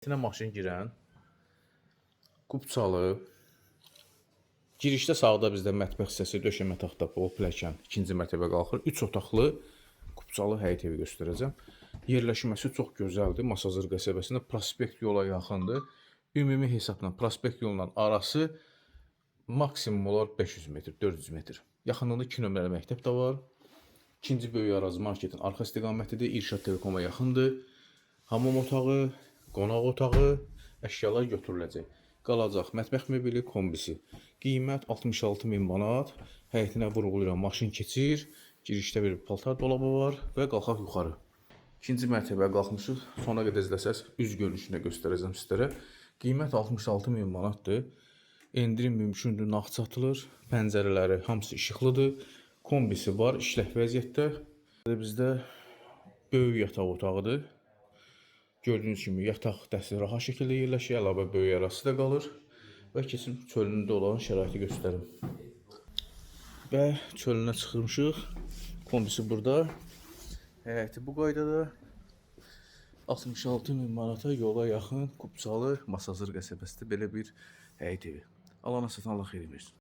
İçinə maşın girən, kupçalı, girişdə sağda bizdə mətbəx hissəsi, döşəmə taxta, pol, pilləkən, ikinci mərtəbə qalxır. 3 otaqlı kupçalı həyət evi göstərəcəm. Yerləşməsi çox gözəldir. Masazır qəsəbəsində prospekt yola yaxındır. Ümumi hesabla prospekt yolla arası maksimum olar 500 metr, 400 metr. Yaxınlığında 2 nömrəli məktəb də var. İkinci böyük ərazi marketin arxa istiqamətidir. İrşad Telekoma yaxındır. Hamam otağı, qonaq otağı, əşyalar götürüləcək. Qalacaq mətbəx mebeli, kombisi. Qiymət 66.000 manat. Həyətinə vurğulayıram, maşın keçir. Girişdə bir paltar dolabı var və qalxaq yuxarı. İkinci mərtəbəyə qalxmışıq. Sona qədər izləsəz üz görünüşünü göstərəcəm sizlərə. Qiymət 66.000 manatdır. Endirim mümkündür, nağd satılır. Pəncərələri hamısı işıqlıdır. Kombisi var, işlək vəziyyətdə. Bizdə böyük yataq otağıdır. Gördüyünüz kimi yataq dəsti rahat şəkildə yerləşir, əlavə böyük ərazisi də qalır. Və keçim çölündə olan şəraiti göstərim. Və çölünə çıxmışıq. Kombisi burada. Həyəti bu qaydada. 66.000 manata yola yaxın, kupçalı, Masazır qəsəbəsində belə bir həyət evi. Alana satan Allah xeyir versin.